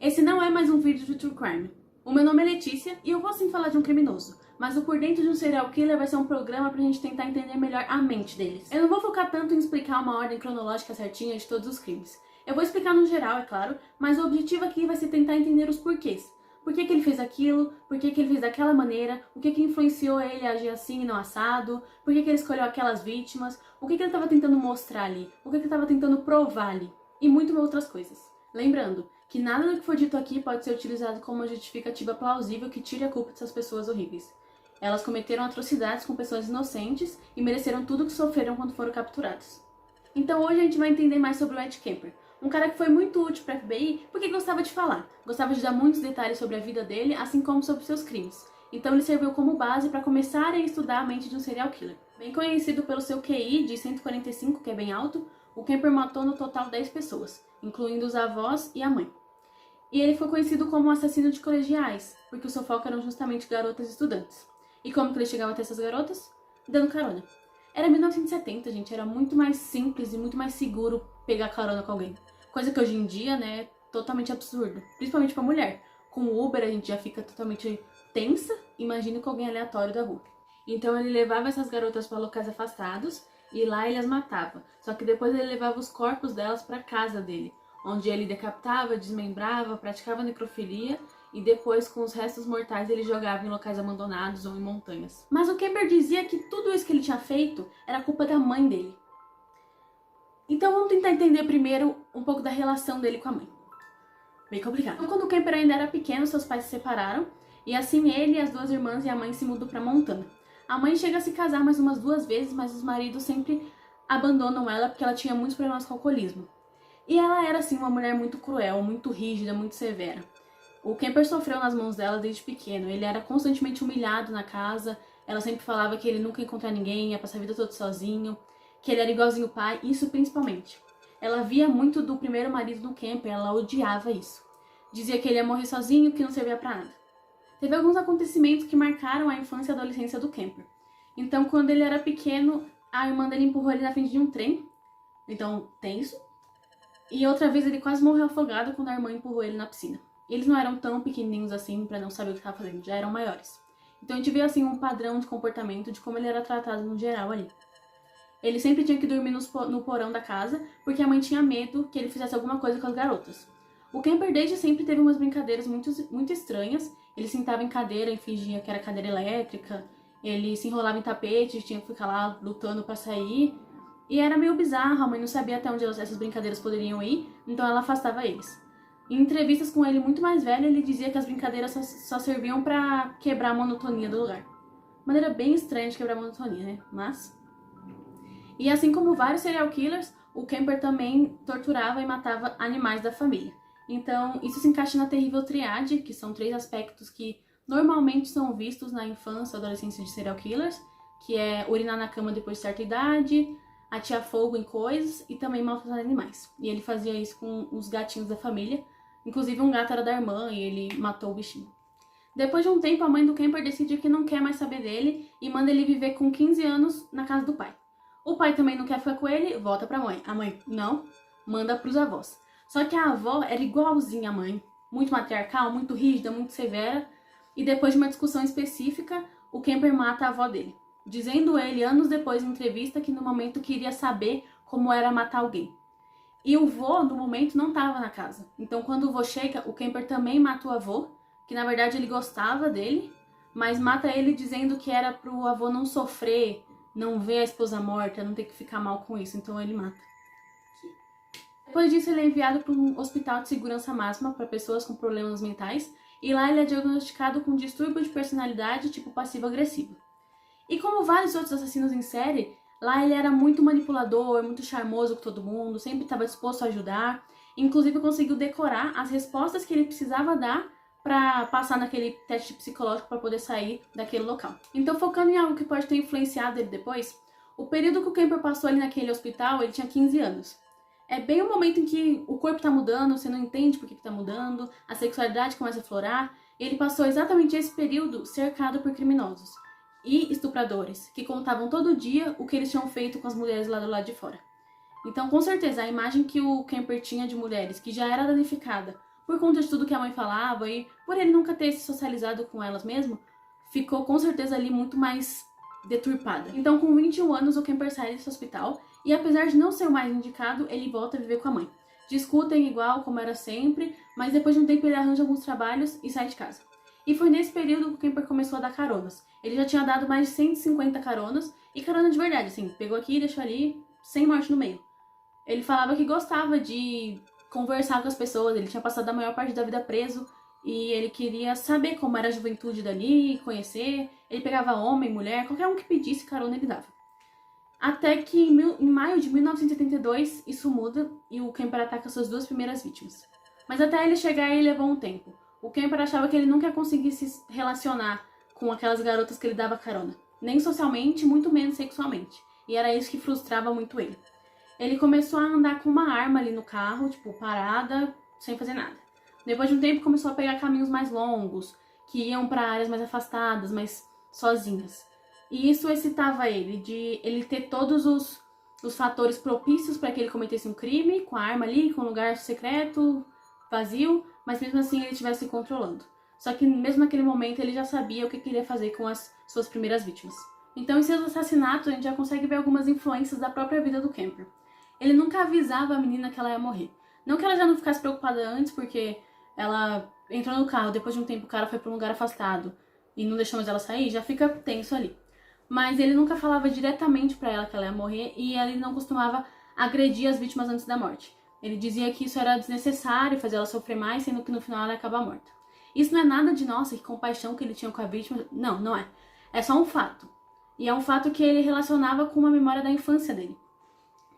Esse não é mais um vídeo de True Crime. O meu nome é Letícia e eu vou sim falar de um criminoso, mas o Por Dentro de um Serial Killer vai ser um programa pra gente tentar entender melhor a mente deles. Eu não vou focar tanto em explicar uma ordem cronológica certinha de todos os crimes. Eu vou explicar no geral, é claro, mas o objetivo aqui vai ser tentar entender os porquês. Por que ele fez aquilo, por que ele fez daquela maneira, o que influenciou ele a agir assim e não assado, por que ele escolheu aquelas vítimas, o que ele estava tentando mostrar ali, o que ele estava tentando provar ali, e muito outras coisas. Lembrando que nada do que for dito aqui pode ser utilizado como uma justificativa plausível que tire a culpa dessas pessoas horríveis. Elas cometeram atrocidades com pessoas inocentes e mereceram tudo o que sofreram quando foram capturadas. Então hoje a gente vai entender mais sobre o Ed Kemper, um cara que foi muito útil para a FBI porque gostava de falar, gostava de dar muitos detalhes sobre a vida dele, assim como sobre seus crimes. Então ele serviu como base para começarem a estudar a mente de um serial killer. Bem conhecido pelo seu QI de 145, que é bem alto, o Kemper matou no total 10 pessoas, incluindo os avós e a mãe. E ele foi conhecido como um assassino de colegiais, porque o seu foco eram justamente garotas estudantes. E como que ele chegava até essas garotas? Dando carona. Era 1970, gente, era muito mais simples e muito mais seguro pegar carona com alguém. Coisa que hoje em dia, né, é totalmente absurdo. Principalmente pra mulher. Com o Uber a gente já fica totalmente tensa, imagina com alguém aleatório da rua. Então ele levava essas garotas para locais afastados e lá ele as matava. Só que depois ele levava os corpos delas para casa dele, onde ele decapitava, desmembrava, praticava necrofilia e depois com os restos mortais ele jogava em locais abandonados ou em montanhas. Mas o Kemper dizia que tudo isso que ele tinha feito era culpa da mãe dele. Então vamos tentar entender primeiro um pouco da relação dele com a mãe. Bem complicado. Então, quando o Kemper ainda era pequeno, seus pais se separaram e assim ele, as duas irmãs e a mãe se mudam para Montana. A mãe chega a se casar mais umas 2 vezes, mas os maridos sempre abandonam ela porque ela tinha muitos problemas com alcoolismo. E ela era assim uma mulher muito cruel, muito rígida, muito severa. O Kemper sofreu nas mãos dela desde pequeno, ele era constantemente humilhado na casa, ela sempre falava que ele nunca ia encontrar ninguém, ia passar a vida toda sozinho, que ele era igualzinho o pai, isso principalmente. Ela via muito do primeiro marido do Kemper, ela odiava isso. Dizia que ele ia morrer sozinho, que não servia pra nada. Teve alguns acontecimentos que marcaram a infância e a adolescência do Kemper. Então, quando ele era pequeno, a irmã dele empurrou ele na frente de um trem, então tenso. E outra vez ele quase morreu afogado quando a irmã empurrou ele na piscina. Eles não eram tão pequenininhos assim pra não saber o que estava fazendo, já eram maiores. Então a gente vê assim um padrão de comportamento de como ele era tratado no geral ali. Ele sempre tinha que dormir no porão da casa, porque a mãe tinha medo que ele fizesse alguma coisa com as garotas. O Kemper desde sempre teve umas brincadeiras muito estranhas. Ele sentava em cadeira e fingia que era cadeira elétrica. Ele se enrolava em tapete, tinha que ficar lá lutando pra sair. E era meio bizarro, a mãe não sabia até onde essas brincadeiras poderiam ir, então ela afastava eles. Em entrevistas com ele muito mais velho, ele dizia que as brincadeiras só serviam pra quebrar a monotonia do lugar. Maneira bem estranha de quebrar a monotonia, né? Mas... E assim como vários serial killers, o Kemper também torturava e matava animais da família. Então, isso se encaixa na terrível triade, que são 3 aspectos que normalmente são vistos na infância e adolescência de serial killers, que é urinar na cama depois de certa idade, atear fogo em coisas e também maltratar animais. E ele fazia isso com os gatinhos da família, inclusive um gato era da irmã e ele matou o bichinho. Depois de um tempo, a mãe do Kemper decide que não quer mais saber dele e manda ele viver com 15 anos na casa do pai. O pai também não quer ficar com ele, volta pra mãe. A mãe, não, manda pros avós. Só que a avó era igualzinha à mãe, muito matriarcal, muito rígida, muito severa. E depois de uma discussão específica, o Kemper mata a avó dele, dizendo ele, anos depois, em entrevista, que no momento queria saber como era matar alguém. E o vô, no momento, não estava na casa. Então, quando o vô chega, o Kemper também mata o avô, que na verdade ele gostava dele, mas mata ele dizendo que era pro avô não sofrer, não ver a esposa morta, não ter que ficar mal com isso, então ele mata. Depois disso, ele é enviado para um hospital de segurança máxima para pessoas com problemas mentais, e lá ele é diagnosticado com distúrbio de personalidade tipo passivo-agressivo. E como vários outros assassinos em série, lá ele era muito manipulador, muito charmoso com todo mundo, sempre estava disposto a ajudar, inclusive conseguiu decorar as respostas que ele precisava dar para passar naquele teste psicológico para poder sair daquele local. Então, focando em algo que pode ter influenciado ele depois, o período que o Kemper passou ali naquele hospital, ele tinha 15 anos. É bem o momento em que o corpo tá mudando, você não entende por que tá mudando, a sexualidade começa a florar. Ele passou exatamente esse período cercado por criminosos e estupradores, que contavam todo dia o que eles tinham feito com as mulheres lá do lado de fora. Então, com certeza, a imagem que o Kemper tinha de mulheres, que já era danificada por conta de tudo que a mãe falava e por ele nunca ter se socializado com elas mesmo, ficou com certeza ali muito mais deturpada. Então, com 21 anos, o Kemper sai desse hospital e, apesar de não ser o mais indicado, ele volta a viver com a mãe. Discutem igual como era sempre, mas depois de um tempo ele arranja alguns trabalhos e sai de casa. E foi nesse período que o Kemper começou a dar caronas. Ele já tinha dado mais de 150 caronas, e carona de verdade, assim, pegou aqui e deixou ali, sem morte no meio. Ele falava que gostava de conversar com as pessoas, ele tinha passado a maior parte da vida preso, e ele queria saber como era a juventude dali, conhecer. Ele pegava homem, mulher, qualquer um que pedisse carona ele dava. Até que em maio de 1982 isso muda e o Kemper ataca suas duas primeiras vítimas. Mas até ele chegar ele levou um tempo. O Kemper achava que ele nunca ia conseguir se relacionar com aquelas garotas que ele dava carona. Nem socialmente, muito menos sexualmente. E era isso que frustrava muito ele. Ele começou a andar com uma arma ali no carro, tipo, parada, sem fazer nada. Depois de um tempo começou a pegar caminhos mais longos, que iam para áreas mais afastadas, mais sozinhas. E isso excitava ele, de ele ter todos os fatores propícios para que ele cometesse um crime, com a arma ali, com um lugar secreto, vazio, mas mesmo assim ele estivesse se controlando. Só que mesmo naquele momento ele já sabia o que queria fazer com as suas primeiras vítimas. Então em seus assassinatos a gente já consegue ver algumas influências da própria vida do Kemper. Ele nunca avisava a menina que ela ia morrer. Não que ela já não ficasse preocupada antes, porque ela entrou no carro, depois de um tempo o cara foi para um lugar afastado e não deixou mais ela sair, já fica tenso ali. Mas ele nunca falava diretamente pra ela que ela ia morrer e ele não costumava agredir as vítimas antes da morte. Ele dizia que isso era desnecessário, fazer ela sofrer mais, sendo que no final ela ia acabar morta. Isso não é nada de, nossa, que compaixão que ele tinha com a vítima. Não, não é. É só um fato. E é um fato que ele relacionava com uma memória da infância dele.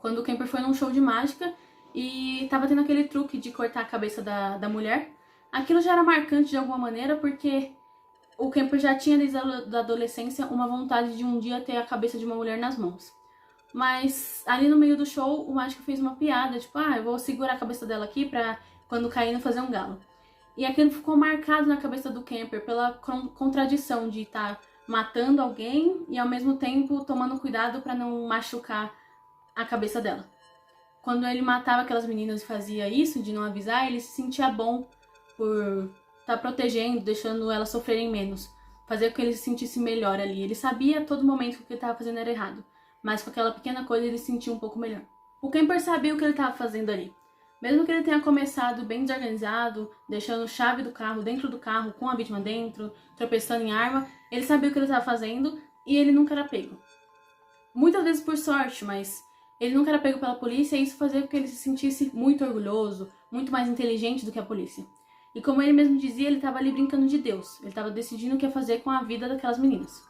Quando o Kemper foi num show de mágica e tava tendo aquele truque de cortar a cabeça da mulher, aquilo já era marcante de alguma maneira porque o Kemper já tinha desde a adolescência uma vontade de um dia ter a cabeça de uma mulher nas mãos. Mas ali no meio do show, o mágico fez uma piada, tipo, eu vou segurar a cabeça dela aqui pra quando cair não fazer um galo. E aquilo ficou marcado na cabeça do Kemper pela contradição de estar matando alguém e ao mesmo tempo tomando cuidado pra não machucar a cabeça dela. Quando ele matava aquelas meninas e fazia isso, de não avisar, ele se sentia bom por tá protegendo, deixando elas sofrerem menos, fazer com que ele se sentisse melhor ali. Ele sabia a todo momento que o que ele estava fazendo era errado, mas com aquela pequena coisa ele se sentia um pouco melhor. O Kemper sabia o que ele estava fazendo ali. Mesmo que ele tenha começado bem desorganizado, deixando chave do carro dentro do carro, com a vítima dentro, tropeçando em arma, ele sabia o que ele estava fazendo e ele nunca era pego. Muitas vezes por sorte, mas ele nunca era pego pela polícia e isso fazia com que ele se sentisse muito orgulhoso, muito mais inteligente do que a polícia. E como ele mesmo dizia, ele estava ali brincando de Deus. Ele estava decidindo o que ia fazer com a vida daquelas meninas.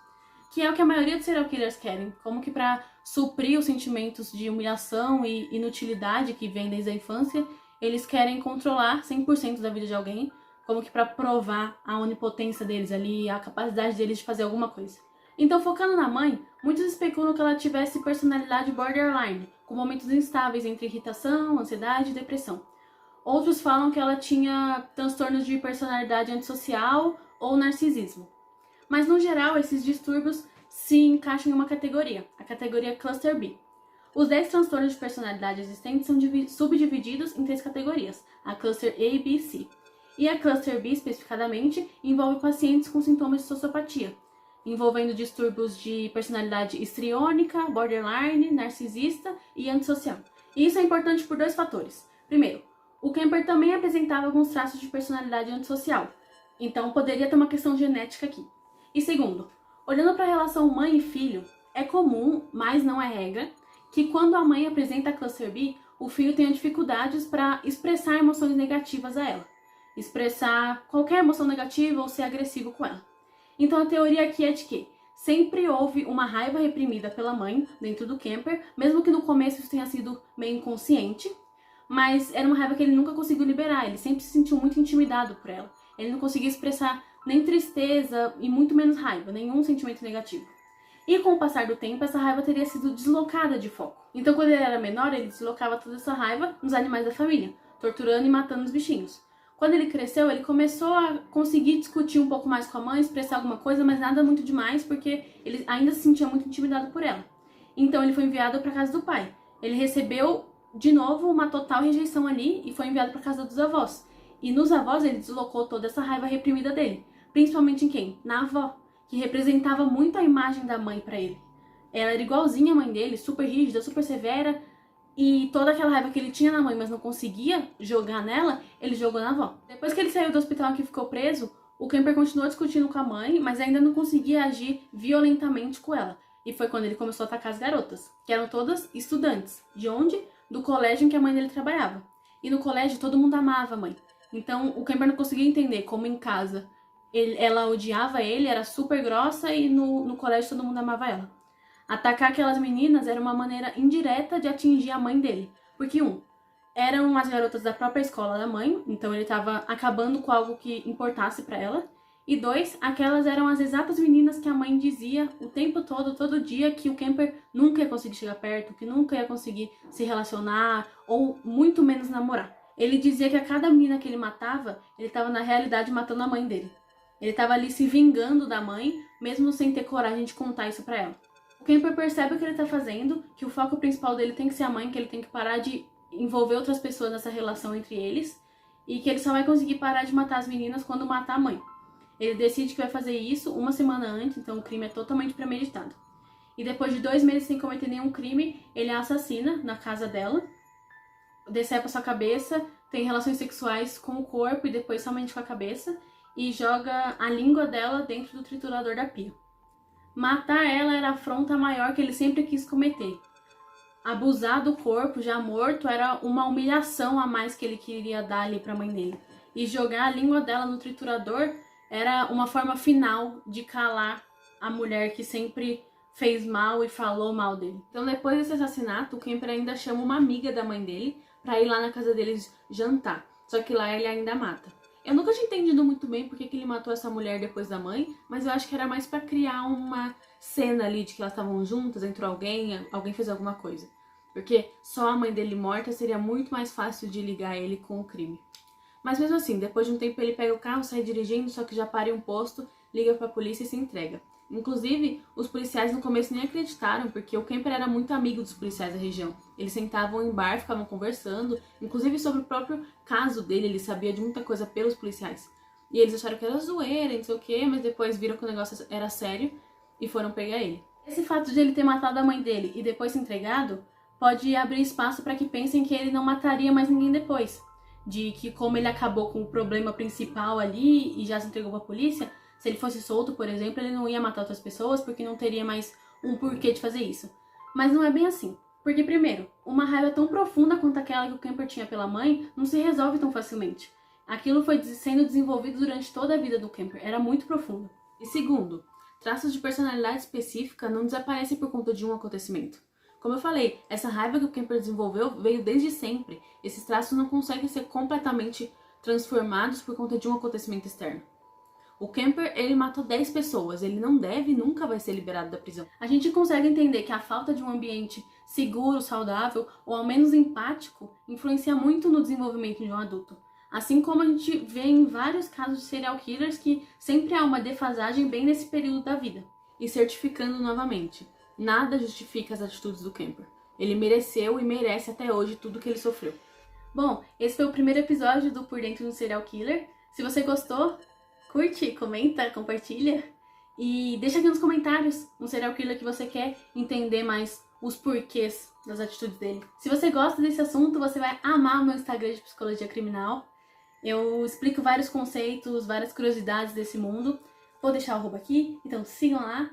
Que é o que a maioria dos serial killers querem. Como que para suprir os sentimentos de humilhação e inutilidade que vem desde a infância, eles querem controlar 100% da vida de alguém. Como que para provar a onipotência deles ali, a capacidade deles de fazer alguma coisa. Então, focando na mãe, muitos especulam que ela tivesse personalidade borderline, com momentos instáveis entre irritação, ansiedade e depressão. Outros falam que ela tinha transtornos de personalidade antissocial ou narcisismo. Mas, no geral, esses distúrbios se encaixam em uma categoria, a categoria Cluster B. Os 10 transtornos de personalidade existentes são subdivididos em 3 categorias, a Cluster A, B e C. E a Cluster B, especificadamente, envolve pacientes com sintomas de sociopatia, envolvendo distúrbios de personalidade histriônica, borderline, narcisista e antissocial. E isso é importante por 2 fatores. Primeiro, o Kemper também apresentava alguns traços de personalidade antissocial, então poderia ter uma questão genética aqui. E segundo, olhando para a relação mãe e filho, é comum, mas não é regra, que quando a mãe apresenta a Cluster B, o filho tenha dificuldades para expressar emoções negativas a ela, expressar qualquer emoção negativa ou ser agressivo com ela. Então a teoria aqui é de que sempre houve uma raiva reprimida pela mãe dentro do Kemper, mesmo que no começo isso tenha sido meio inconsciente, mas era uma raiva que ele nunca conseguiu liberar, ele sempre se sentiu muito intimidado por ela. Ele não conseguia expressar nem tristeza e muito menos raiva, nenhum sentimento negativo. E com o passar do tempo, essa raiva teria sido deslocada de foco. Então quando ele era menor, ele deslocava toda essa raiva nos animais da família, torturando e matando os bichinhos. Quando ele cresceu, ele começou a conseguir discutir um pouco mais com a mãe, expressar alguma coisa, mas nada muito demais, porque ele ainda se sentia muito intimidado por ela. Então ele foi enviado para a casa do pai. Ele recebeu de novo uma total rejeição ali e foi enviado para casa dos avós. E nos avós ele deslocou toda essa raiva reprimida dele. Principalmente em quem? Na avó, que representava muito a imagem da mãe pra ele. Ela era igualzinha a mãe dele, super rígida, super severa. E toda aquela raiva que ele tinha na mãe, mas não conseguia jogar nela, ele jogou na avó. Depois que ele saiu do hospital e ficou preso, o Kemper continuou discutindo com a mãe, mas ainda não conseguia agir violentamente com ela. E foi quando ele começou a atacar as garotas, que eram todas estudantes. De onde? Do colégio em que a mãe dele trabalhava. E no colégio todo mundo amava a mãe. Então o Kemper não conseguia entender como em casa ela odiava ele, era super grossa, e no colégio todo mundo amava ela. Atacar aquelas meninas era uma maneira indireta de atingir a mãe dele. Porque, eram as garotas da própria escola da mãe, então ele estava acabando com algo que importasse para ela. E 2, aquelas eram as exatas meninas que a mãe dizia o tempo todo, todo dia, que o Kemper nunca ia conseguir chegar perto, que nunca ia conseguir se relacionar, ou muito menos namorar. Ele dizia que a cada menina que ele matava, ele estava na realidade matando a mãe dele. Ele estava ali se vingando da mãe, mesmo sem ter coragem de contar isso para ela. O Kemper percebe o que ele tá fazendo, que o foco principal dele tem que ser a mãe, que ele tem que parar de envolver outras pessoas nessa relação entre eles, e que ele só vai conseguir parar de matar as meninas quando matar a mãe. Ele decide que vai fazer isso uma semana antes, então o crime é totalmente premeditado. E depois de 2 meses sem cometer nenhum crime, ele a assassina na casa dela, decepa sua cabeça, tem relações sexuais com o corpo e depois somente com a cabeça, e joga a língua dela dentro do triturador da pia. Matar ela era a afronta maior que ele sempre quis cometer. Abusar do corpo já morto era uma humilhação a mais que ele queria dar ali pra mãe dele. E jogar a língua dela no triturador era uma forma final de calar a mulher que sempre fez mal e falou mal dele. Então depois desse assassinato, o Kemper ainda chama uma amiga da mãe dele pra ir lá na casa deles jantar. Só que lá ele ainda mata. Eu nunca tinha entendido muito bem porque que ele matou essa mulher depois da mãe, mas eu acho que era mais pra criar uma cena ali de que elas estavam juntas, entrou alguém fez alguma coisa. Porque só a mãe dele morta seria muito mais fácil de ligar ele com o crime. Mas mesmo assim, depois de um tempo ele pega o carro, sai dirigindo, só que já para em um posto, liga pra polícia e se entrega. Inclusive, os policiais no começo nem acreditaram, porque o Kemper era muito amigo dos policiais da região. Eles sentavam em bar, ficavam conversando, inclusive sobre o próprio caso dele, ele sabia de muita coisa pelos policiais. E eles acharam que era zoeira, não sei o que, mas depois viram que o negócio era sério e foram pegar ele. Esse fato de ele ter matado a mãe dele e depois se entregado pode abrir espaço para que pensem que ele não mataria mais ninguém depois. De que como ele acabou com o problema principal ali e já se entregou pra polícia, se ele fosse solto, por exemplo, ele não ia matar outras pessoas porque não teria mais um porquê de fazer isso. Mas não é bem assim. Porque, primeiro, uma raiva tão profunda quanto aquela que o Kemper tinha pela mãe não se resolve tão facilmente. Aquilo foi sendo desenvolvido durante toda a vida do Kemper, era muito profundo. E segundo, traços de personalidade específica não desaparecem por conta de um acontecimento. Como eu falei, essa raiva que o Kemper desenvolveu veio desde sempre. Esses traços não conseguem ser completamente transformados por conta de um acontecimento externo. O Kemper, ele matou 10 pessoas, ele não deve e nunca vai ser liberado da prisão. A gente consegue entender que a falta de um ambiente seguro, saudável, ou ao menos empático, influencia muito no desenvolvimento de um adulto. Assim como a gente vê em vários casos de serial killers que sempre há uma defasagem bem nesse período da vida. E certificando novamente, nada justifica as atitudes do Kemper. Ele mereceu e merece até hoje tudo que ele sofreu. Bom, esse foi o primeiro episódio do Por Dentro de um Serial Killer. Se você gostou, curte, comenta, compartilha e deixa aqui nos comentários um serial killer que você quer entender mais os porquês das atitudes dele. Se você gosta desse assunto, você vai amar o meu Instagram de Psicologia Criminal. Eu explico vários conceitos, várias curiosidades desse mundo. Vou deixar o arroba aqui, então sigam lá.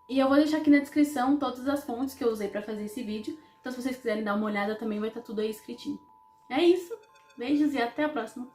E eu vou deixar aqui na descrição todas as fontes que eu usei pra fazer esse vídeo. Então se vocês quiserem dar uma olhada também vai estar tudo aí escritinho. É isso, beijos e até a próxima!